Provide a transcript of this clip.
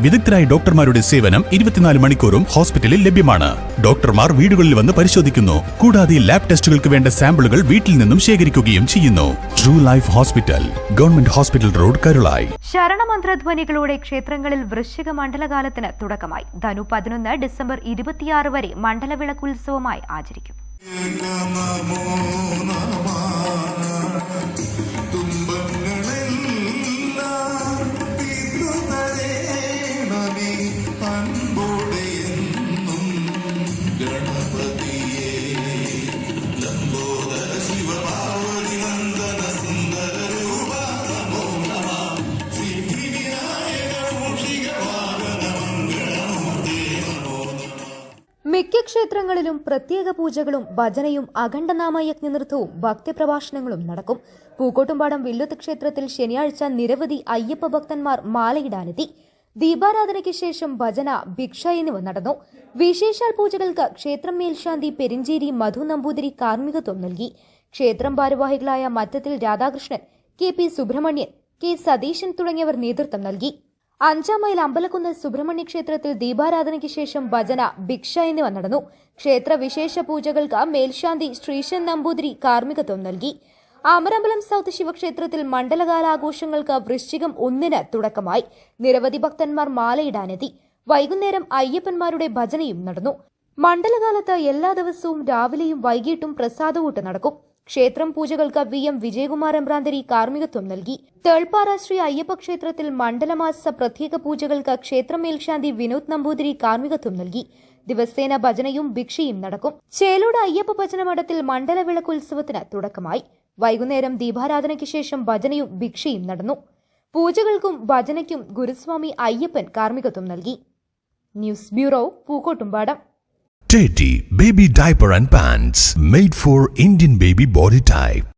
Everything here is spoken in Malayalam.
വിദഗ്ധരായ ഡോക്ടർമാരുടെ സേവനം 24 മണിക്കൂറും ഹോസ്പിറ്റലിൽ ലഭ്യമാണ്. ഡോക്ടർമാർ വീടുകളിൽ വന്ന് പരിശോധിക്കുന്നു. കൂടാതെ ലാബ് ടെസ്റ്റുകൾക്ക് വേണ്ട സാമ്പിളുകൾ വീട്ടിൽ നിന്നും ശേഖരിക്കുകയും ചെയ്യുന്നു. True Life Hospital, government hospital road, Karulai. ശരണമന്ത്രധ്വനികളോടെ ക്ഷേത്രങ്ങളിൽ വൃശ്ചിക മണ്ഡലകാലത്തിന് തുടക്കമായി. ധനു 11 ഡിസംബർ 26 വരെ മണ്ഡലവിളക്കുത്സവമായി ആചരിക്കും. മിക്ക ക്ഷേത്രങ്ങളിലും പ്രത്യേക പൂജകളും ഭജനയും അഖണ്ഡനാമയജ്ഞ നൃത്തവും ഭക്തിപ്രഭാഷണങ്ങളും നടക്കും. പൂക്കോട്ടുംപാടം വില്ലുത്ത് ക്ഷേത്രത്തിൽ ശനിയാഴ്ച നിരവധി അയ്യപ്പ ഭക്തന്മാർ മാലയിടാനെത്തി. ദീപാരാധനയ്ക്ക് ശേഷം ഭജന, ഭിക്ഷ എന്നിവ നടന്നു. വിശേഷാൽ പൂജകൾക്ക് ക്ഷേത്രം മേൽശാന്തി പെരിഞ്ചേരി മധു നമ്പൂതിരി കാർമ്മികത്വം നൽകി. ക്ഷേത്രം ഭാരവാഹികളായ Mattathil Radhakrishnan, K P Subrahmanyan, K Satheesan തുടങ്ങിയവർ നേതൃത്വം നൽകി. 5 മൈൽ അമ്പലക്കുന്ന് സുബ്രഹ്മണ്യ ക്ഷേത്രത്തിൽ ദീപാരാധനയ്ക്ക് ശേഷം ഭജന, ഭിക്ഷ എന്നിവ നടന്നു. ക്ഷേത്ര വിശേഷ പൂജകൾക്ക് മേൽശാന്തി ശ്രീശൻ നമ്പൂതിരി കാർമ്മികത്വം നൽകി. അമരമ്പലം സൗത്ത് ശിവക്ഷേത്രത്തിൽ മണ്ഡലകാലാഘോഷങ്ങൾക്ക് വൃശ്ചികം 1 തുടക്കമായി. നിരവധി ഭക്തന്മാർ മാലയിടാനെത്തി. വൈകുന്നേരം അയ്യപ്പന്മാരുടെ ഭജനയും നടന്നു. മണ്ഡലകാലത്ത് എല്ലാ ദിവസവും രാവിലെയും വൈകിട്ടും പ്രസാദവൂട്ട് നടക്കും. ക്ഷേത്രം പൂജകൾക്ക് VM വിജയകുമാർ എമ്പ്രാന്തരി കാർമ്മികത്വം നൽകി. തേൾപ്പാറ ശ്രീ അയ്യപ്പ ക്ഷേത്രത്തിൽ മണ്ഡലമാസ പ്രത്യേക പൂജകൾക്ക് ക്ഷേത്രം മേൽശാന്തി വിനോദ് നമ്പൂതിരി കാർമ്മികത്വം നൽകി. ദിവസേന ഭജനയും ഭിക്ഷയും നടക്കും. ചേലോട് അയ്യപ്പ ഭജന മഠത്തിൽ മണ്ഡലവിളക്കുത്സവത്തിന് തുടക്കമായി. വൈകുന്നേരം ദീപാരാധനയ്ക്ക് ശേഷം ഭജനയും ഭിക്ഷയും നടന്നു. പൂജകൾക്കും ഭജനയ്ക്കും ഗുരുസ്വാമി അയ്യപ്പൻ കാർമ്മികത്വം നൽകി. News bureau, Pookkottumpadam. Teddy Baby Diaper and Pants made for Indian baby body type.